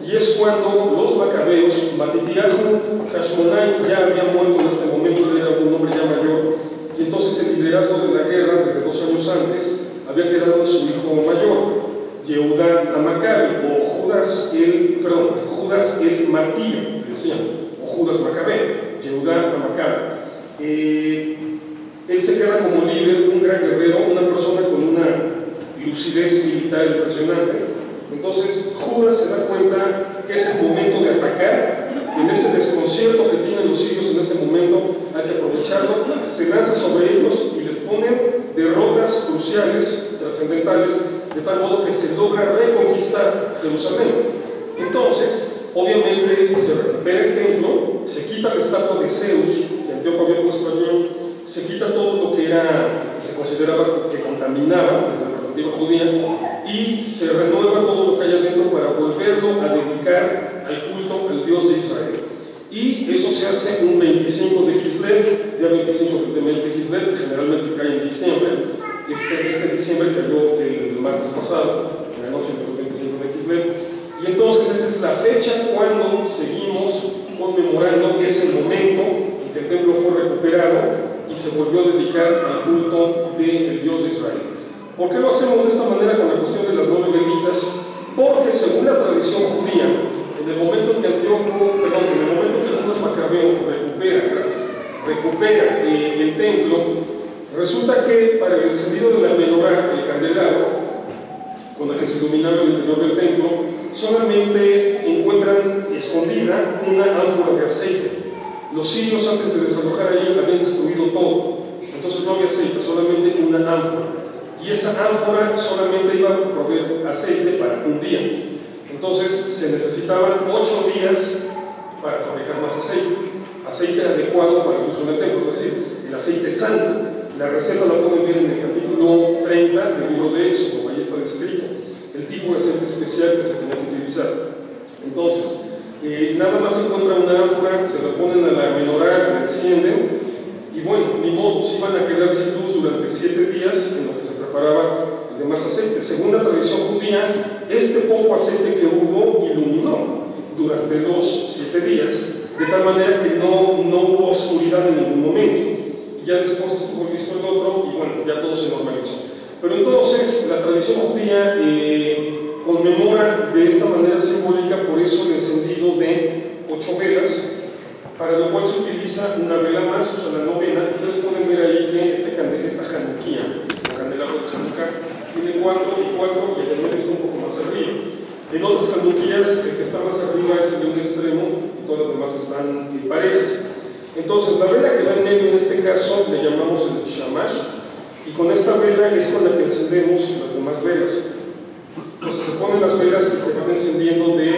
y es cuando los macabeos, Matitiahu Hashmonai ya había muerto en este momento, él era un hombre ya mayor, y entonces el liderazgo de la guerra, desde 2 años antes, había quedado en su hijo mayor, Yehudá Amacabi, o Judas el Martillo, decían, o Judas Macabeo, Yehudá Amacabi. Él se queda como líder, un gran guerrero, una persona con una lucidez militar impresionante. Entonces Judas se da cuenta que es el momento de atacar, que en ese desconcierto que tienen los sirios en ese momento hay que aprovecharlo, se lanza sobre ellos y les ponen derrotas cruciales, trascendentales, de tal modo que se logra reconquistar Jerusalén. Entonces, obviamente se recupera el templo, se quita la estatua de Zeus, que Antíoco había puesto allí, se quita todo lo que era, que se consideraba que contaminaba desde la perspectiva judía, y se renueva todo lo que hay adentro para volverlo a dedicar al culto al Dios de Israel. Y eso se hace un 25 de Kislev, día 25 del mes de Kislev, que generalmente cae en diciembre. Este diciembre cayó el martes pasado, en la noche del 25 de Kislev. Y entonces esa es la fecha cuando seguimos conmemorando ese momento en que el templo fue recuperado y se volvió a dedicar al culto del Dios de Israel. ¿Por qué lo hacemos de esta manera con la cuestión de las 9 velitas? Porque según la tradición judía, en el momento en que Judas Macabeo recupera el templo, resulta que para el encendido de la menorá, el candelabro, con el que se iluminaba el interior del templo, solamente encuentran escondida una ánfora de aceite. Los sirios, antes de desalojar ahí, habían destruido todo. Entonces no había aceite, solamente una ánfora. Y esa ánfora solamente iba a proveer aceite para un día. Entonces se necesitaban 8 días para fabricar más aceite adecuado para el uso en el templo, es decir, el aceite santo. La receta la pueden ver en el capítulo 30 del libro de Éxodo, ahí está descrito el tipo de aceite especial que se tenía que utilizar. Entonces, nada más encuentra una ánfora, se la ponen a la menorá, la encienden, y bueno, ni modo, se iban a quedar sin luz durante 7 días en lo que se preparaba el demás aceite. Según la tradición judía, este poco aceite que hubo iluminó durante los 7 días, de tal manera que no hubo oscuridad en ningún momento. Y ya después estuvo listo el otro, y bueno, ya todo se normalizó. Pero entonces, la tradición judía conmemora de esta manera simbólica, por eso el encendido de 8 velas, para lo cual se utiliza una vela más, o sea, la novena. Ustedes pueden ver ahí que esta Hanukkah, el candelabro de Hanukkah, tiene 4 y 4, y el medio está un poco más arriba. En otras Hanukkías, el que está más arriba es el de un extremo, y todas las demás están parejas. Entonces, la vela que va en medio en este caso le llamamos el Shamash, y con esta vela es con la que encendemos las demás velas. Entonces se ponen las velas y se van encendiendo de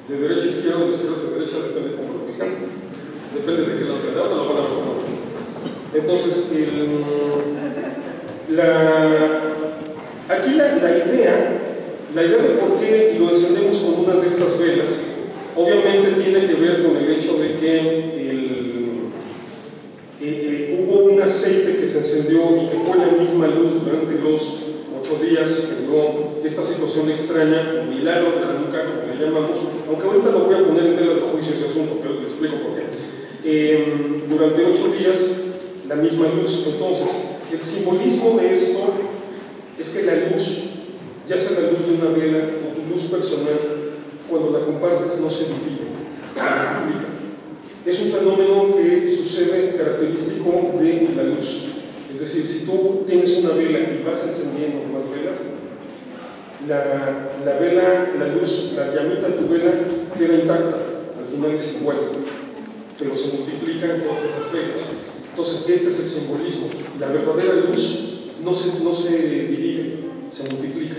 derecha a izquierda, de izquierda hacia derecha, depende cómo lo digan, depende de qué lado le dan, lo van a ver. Entonces, aquí la idea de por qué lo encendemos con una de estas velas, obviamente tiene que ver con el hecho de que hubo un aceite que se encendió y que fue la misma luz durante los 8 días que duró esta situación extraña, el milagro de Hanukkah, como le llamamos, aunque ahorita lo voy a poner en tela de juicio ese asunto, pero les explico por qué. Durante 8 días, la misma luz. Entonces, el simbolismo de esto es que la luz, ya sea la luz de una vela o tu luz personal, cuando la compartes no se divide, se multiplica. Es un fenómeno que sucede característico de la luz. Es decir, si tú tienes una vela y vas encendiendo más velas, la vela, la luz, la llamita de tu vela queda intacta, al final es igual, pero se multiplican todas esas velas. Entonces, este es el simbolismo. La verdadera luz no se divide, se multiplica.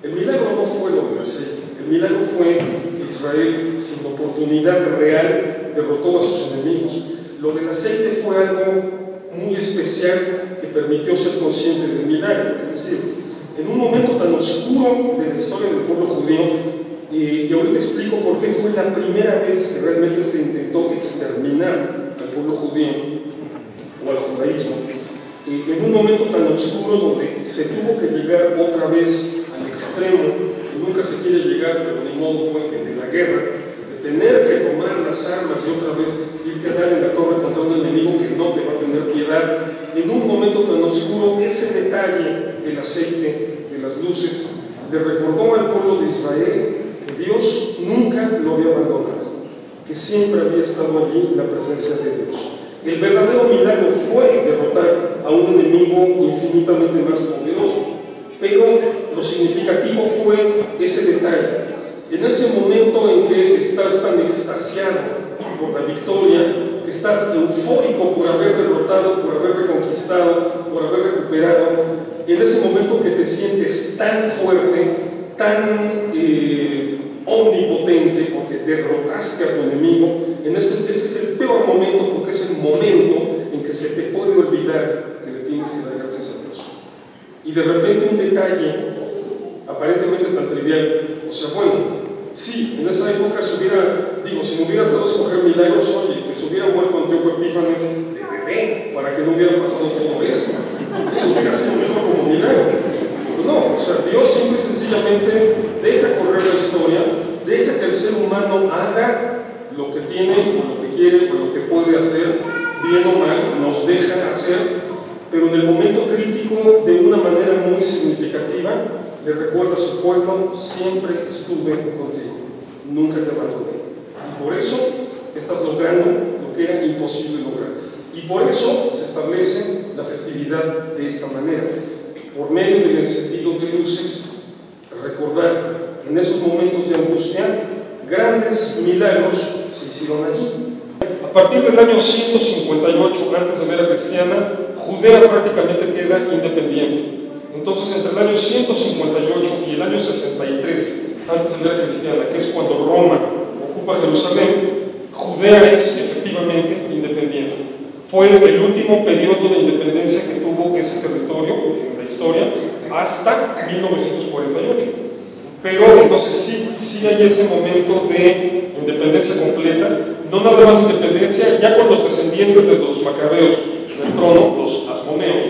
El milagro no fue lo del aceite, el milagro fue que Israel, sin oportunidad real, derrotó a sus enemigos. Lo del aceite fue algo muy especial que permitió ser consciente del milagro. Es decir, en un momento tan oscuro de la historia del pueblo judío, y ahorita explico por qué fue la primera vez que realmente se intentó exterminar al pueblo judío o al judaísmo, en un momento tan oscuro donde se tuvo que llegar otra vez al extremo que nunca se quiere llegar, pero ni modo, fue el de la guerra, de tener que tomar las armas y otra vez irte a dar en la torre contra un enemigo que no te va a tener piedad. En un momento tan oscuro, ese detalle del aceite, de las luces, le recordó al pueblo de Israel que Dios nunca lo había abandonado, que siempre había estado allí la presencia de Dios. El verdadero milagro fue derrotar a un enemigo infinitamente más poderoso, pero lo significativo fue ese detalle. En ese momento en que estás tan extasiado por la victoria, que estás eufórico por haber derrotado, por haber reconquistado, por haber recuperado, en ese momento que te sientes tan fuerte, tan omnipotente, porque derrotaste a tu enemigo, ese es el peor momento, porque es el momento en que se te puede olvidar que le tienes que dar gracias a Dios. Y de repente un detalle aparentemente tan trivial, o sea, bueno, sí, en esa época si me hubieras dado a escoger milagros, oye, que se hubiera muerto Antíoco Epífanes de bebé, para que no hubiera pasado todo eso. Eso hubiera sido mejor como milagro. Pero no, o sea, Dios simple y sencillamente deja correr la historia, deja que el ser humano haga lo que tiene, o lo que quiere, o lo que puede hacer, bien o mal, nos deja hacer, pero en el momento crítico, de una manera muy significativa, le recuerda a su pueblo: siempre estuve contigo, nunca te abandoné. Y por eso estás logrando lo que era imposible lograr. Y por eso se establece la festividad de esta manera, por medio del encendido de luces, recordar que en esos momentos de angustia, grandes milagros se hicieron allí. A partir del año 158 antes de la era cristiana, Judea prácticamente queda independiente. Entonces, entre el año 158 y el año 63 antes de la era cristiana, que es cuando Roma ocupa Jerusalén, Judea es efectivamente independiente. Fue el último periodo de independencia que tuvo ese territorio en la historia hasta 1948. Pero entonces sí hay ese momento de independencia completa, no nada más independencia, ya con los descendientes de los macabeos del trono, los asmoneos.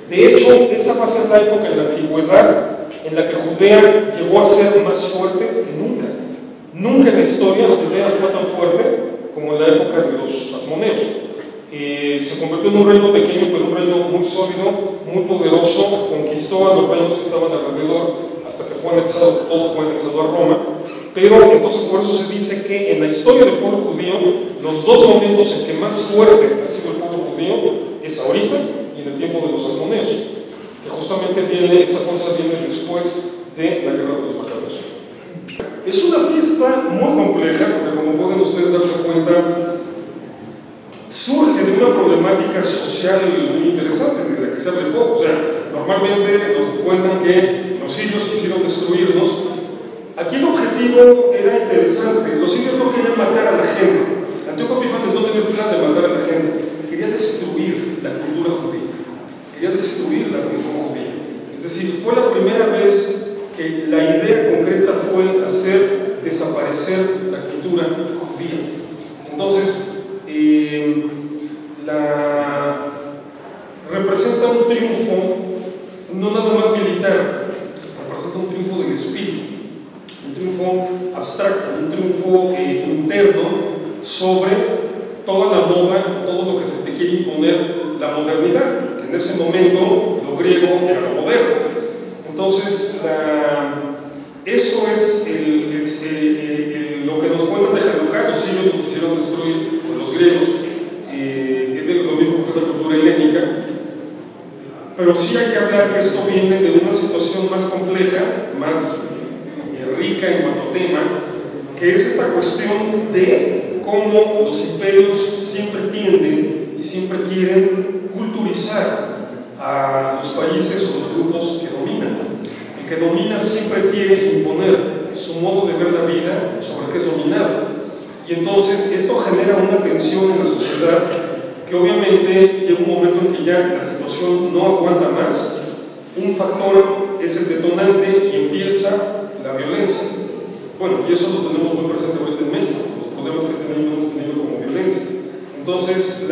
De hecho, esa va a ser la época en la antigüedad en la que Judea llegó a ser más fuerte que nunca. Nunca en la historia Judea fue tan fuerte como en la época de los asmoneos. Se convirtió en un reino pequeño, pero un reino muy sólido, muy poderoso, conquistó a los reinos que estaban alrededor hasta que fue anexado, todo fue anexado a Roma. Pero entonces por eso se dice que en la historia del pueblo judío, los dos momentos en que más fuerte ha sido el pueblo judío es ahorita y en el tiempo de los asmoneos, que justamente esa fuerza viene después de la guerra de los macabeos. Es una fiesta muy compleja, porque como pueden ustedes darse cuenta, surge de una problemática social muy interesante, de la que se habla poco. O sea, normalmente nos cuentan que los sirios quisieron destruirnos. Aquí el objetivo era interesante. Los sirios no querían matar a la gente. Antíoco Epífanes no tenía el plan de matar a la gente. Quería destruir la cultura judía. Quería destruir la religión judía. Es decir, fue la primera vez que la idea concreta fue hacer desaparecer la cultura judía. Entonces, representa un triunfo no nada más militar, representa un triunfo del espíritu, un triunfo abstracto, un triunfo interno sobre toda la moda, todo lo que se te quiere imponer, la modernidad, que en ese momento lo griego era lo moderno. Entonces, eso es lo que nos cuentan de Hanukkah. Los sirios nos quisieron destruir, o los griegos, es lo mismo que es la cultura helénica, pero sí hay que hablar que esto viene de una situación más compleja, más rica en cuanto a tema, que es esta cuestión de cómo los imperios siempre tienden y siempre quieren culturizar a los países o los grupos que dominan. El que domina siempre quiere imponer su modo de ver la vida sobre el que es dominado. Y entonces esto genera una tensión en la sociedad que obviamente llega un momento en que ya la situación no aguanta más. Un factor es el detonante y empieza la violencia. Bueno, y eso lo tenemos muy presente ahorita en México, los problemas que hemos tenido como violencia. Entonces,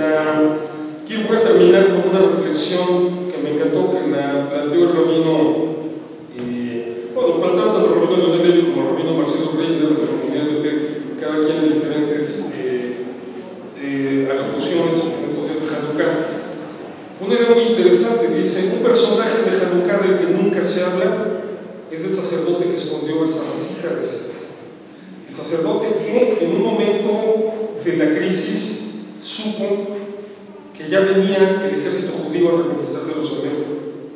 voy a terminar con una reflexión que me encantó, que la planteó el rabino, plantearon tanto el rabino personaje de Hanukkah del que nunca se habla es el sacerdote que escondió esa vasija de aceite. El sacerdote que en un momento de la crisis supo que ya venía el ejército judío a reconquistar Jerusalén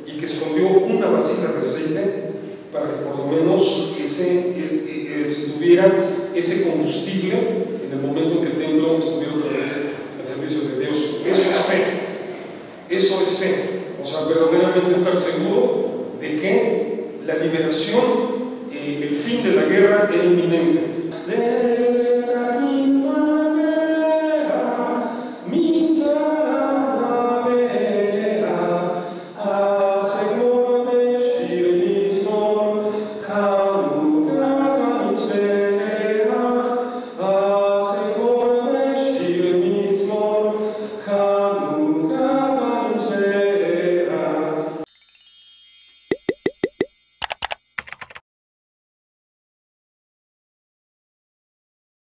y que escondió una vasija de aceite para que por lo menos se tuviera ese combustible en el momento en que el templo estuviera otra vez al servicio de Dios. Eso es fe. Eso es fe. O sea, verdaderamente estar seguro de que la liberación, el fin de la guerra era inminente.